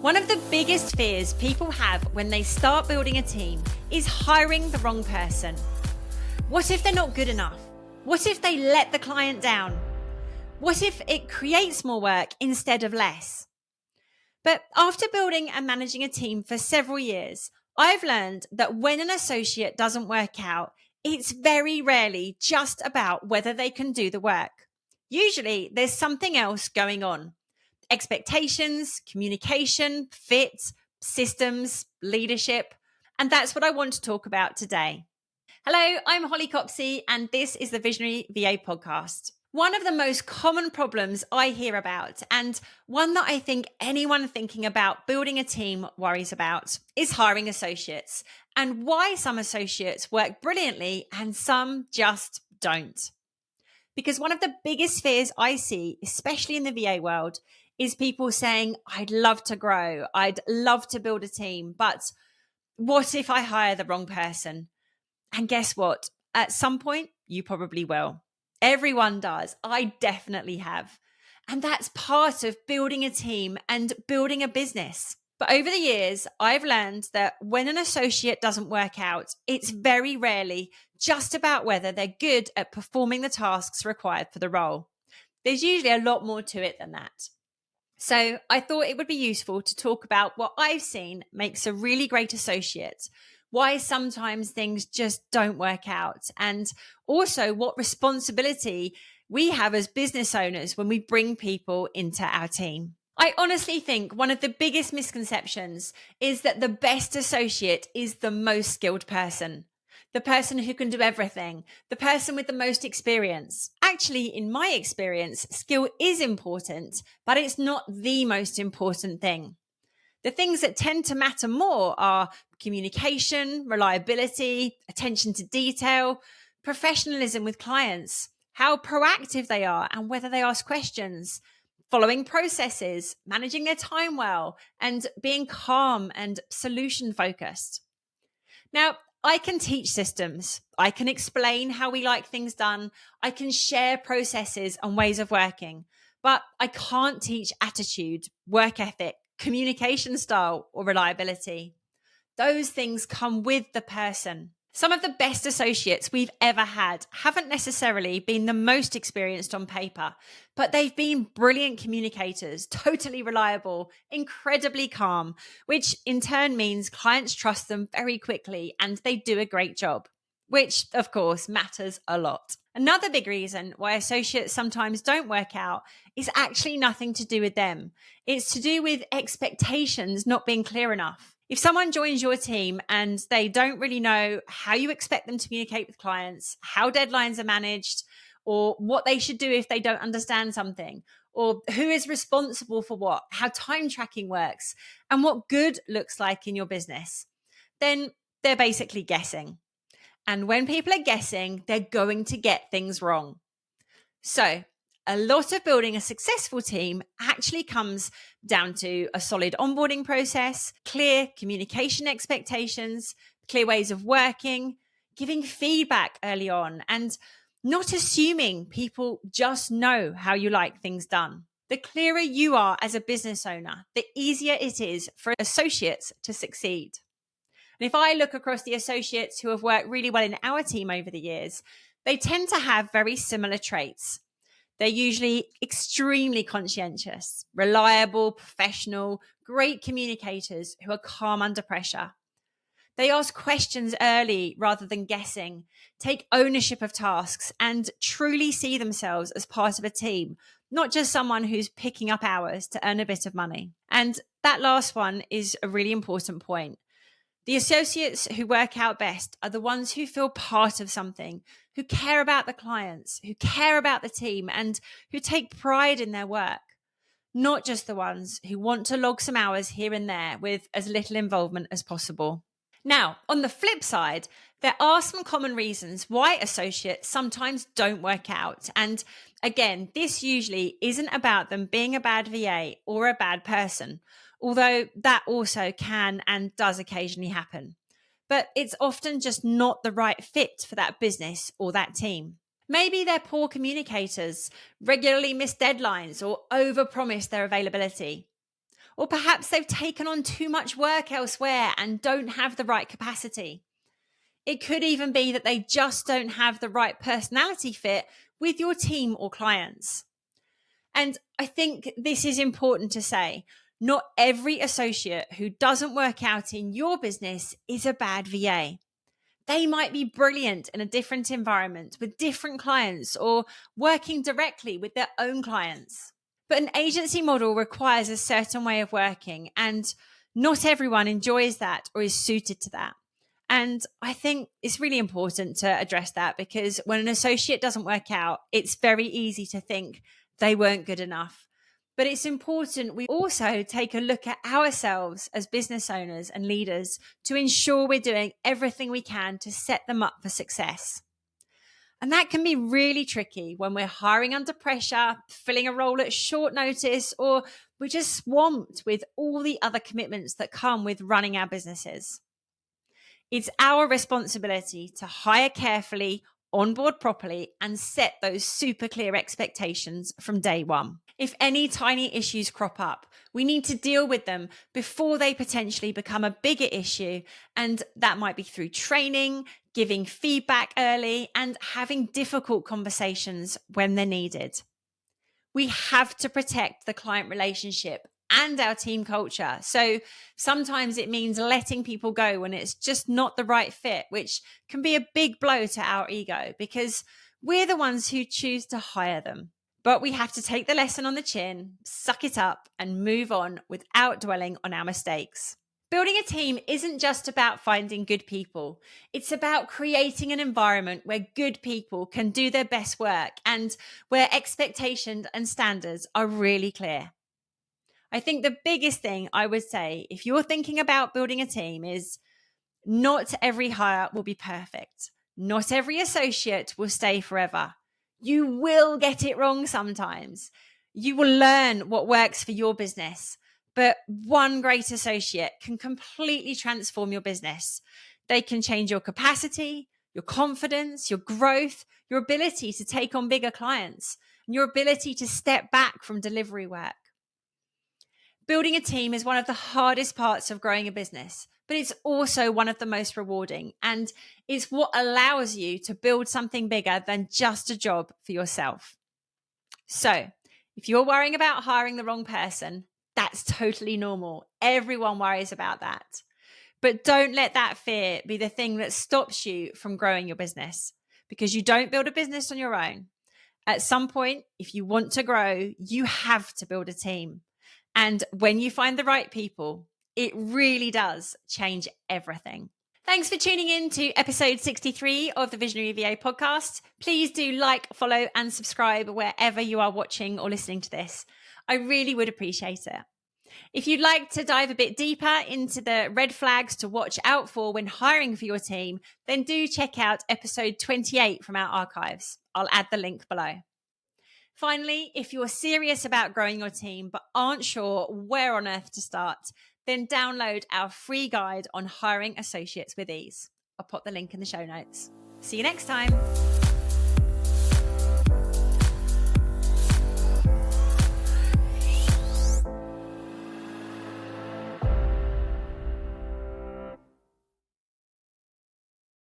One of the biggest fears people have when they start building a team is hiring the wrong person. What if they're not good enough? What if they let the client down? What if it creates more work instead of less? But after building and managing a team for several years, I've learned that when an associate doesn't work out, it's very rarely just about whether they can do the work. Usually there's something else going on. Expectations, communication, fit, systems, leadership. And that's what I want to talk about today. Hello, I'm Holly Copsey, and this is the Visionary VA podcast. One of the most common problems I hear about, and one that I think anyone thinking about building a team worries about, is hiring associates, and why some associates work brilliantly and some just don't. Because one of the biggest fears I see, especially in the VA world, is people saying, I'd love to grow, I'd love to build a team, but what if I hire the wrong person? And guess what? At some point, you probably will. Everyone does. I definitely have. And that's part of building a team and building a business. But over the years, I've learned that when an associate doesn't work out, it's very rarely just about whether they're good at performing the tasks required for the role. There's usually a lot more to it than that. So I thought it would be useful to talk about what I've seen makes a really great associate, why sometimes things just don't work out, and also what responsibility we have as business owners when we bring people into our team. I honestly think one of the biggest misconceptions is that the best associate is the most skilled person. The person who can do everything, the person with the most experience. Actually, in my experience, skill is important, but it's not the most important thing. The things that tend to matter more are communication, reliability, attention to detail, professionalism with clients, how proactive they are and whether they ask questions, following processes, managing their time well, and being calm and solution focused. Now, I can teach systems. I can explain how we like things done. I can share processes and ways of working, but I can't teach attitude, work ethic, communication style, or reliability. Those things come with the person. Some of the best associates we've ever had haven't necessarily been the most experienced on paper, but they've been brilliant communicators, totally reliable, incredibly calm, which in turn means clients trust them very quickly and they do a great job, which of course matters a lot. Another big reason why associates sometimes don't work out is actually nothing to do with them. It's to do with expectations not being clear enough. If someone joins your team and they don't really know how you expect them to communicate with clients, how deadlines are managed, or what they should do if they don't understand something, or who is responsible for what, how time tracking works, and what good looks like in your business, then they're basically guessing. And when people are guessing, they're going to get things wrong. So a lot of building a successful team actually comes down to a solid onboarding process, clear communication expectations, clear ways of working, giving feedback early on, and not assuming people just know how you like things done. The clearer you are as a business owner, the easier it is for associates to succeed. And if I look across the associates who have worked really well in our team over the years, they tend to have very similar traits. They're usually extremely conscientious, reliable, professional, great communicators who are calm under pressure. They ask questions early rather than guessing, take ownership of tasks, and truly see themselves as part of a team, not just someone who's picking up hours to earn a bit of money. And that last one is a really important point. The associates who work out best are the ones who feel part of something, who care about the clients, who care about the team, and who take pride in their work. Not just the ones who want to log some hours here and there with as little involvement as possible. Now, on the flip side, there are some common reasons why associates sometimes don't work out. And again, this usually isn't about them being a bad VA or a bad person, although that also can and does occasionally happen. But it's often just not the right fit for that business or that team. Maybe they're poor communicators, regularly miss deadlines or overpromise their availability. Or perhaps they've taken on too much work elsewhere and don't have the right capacity. It could even be that they just don't have the right personality fit with your team or clients. And I think this is important to say. Not every associate who doesn't work out in your business is a bad VA. They might be brilliant in a different environment with different clients or working directly with their own clients. But an agency model requires a certain way of working, and not everyone enjoys that or is suited to that. And I think it's really important to address that, because when an associate doesn't work out, it's very easy to think they weren't good enough. But it's important we also take a look at ourselves as business owners and leaders to ensure we're doing everything we can to set them up for success. And that can be really tricky when we're hiring under pressure, filling a role at short notice, or we're just swamped with all the other commitments that come with running our businesses. It's our responsibility to hire carefully, onboard properly, and set those super clear expectations from day one. If any tiny issues crop up, we need to deal with them before they potentially become a bigger issue. And that might be through training, giving feedback early, and having difficult conversations when they're needed. We have to protect the client relationship and our team culture. So sometimes it means letting people go when it's just not the right fit, which can be a big blow to our ego because we're the ones who choose to hire them. But we have to take the lesson on the chin, suck it up, and move on without dwelling on our mistakes. Building a team isn't just about finding good people. It's about creating an environment where good people can do their best work and where expectations and standards are really clear. I think the biggest thing I would say if you're thinking about building a team is not every hire will be perfect. Not every associate will stay forever. You will get it wrong sometimes. You will learn what works for your business. But one great associate can completely transform your business. They can change your capacity, your confidence, your growth, your ability to take on bigger clients, and your ability to step back from delivery work. Building a team is one of the hardest parts of growing a business, but it's also one of the most rewarding, and it's what allows you to build something bigger than just a job for yourself. So, if you're worrying about hiring the wrong person, that's totally normal. Everyone worries about that. But don't let that fear be the thing that stops you from growing your business, because you don't build a business on your own. At some point, if you want to grow, you have to build a team. And when you find the right people, it really does change everything. Thanks for tuning in to episode 63 of the Visionary VA podcast. Please do like, follow, and subscribe wherever you are watching or listening to this. I really would appreciate it. If you'd like to dive a bit deeper into the red flags to watch out for when hiring for your team, then do check out episode 28 from our archives. I'll add the link below. Finally, if you're serious about growing your team but aren't sure where on earth to start, then download our free guide on hiring associates with ease. I'll pop the link in the show notes. See you next time.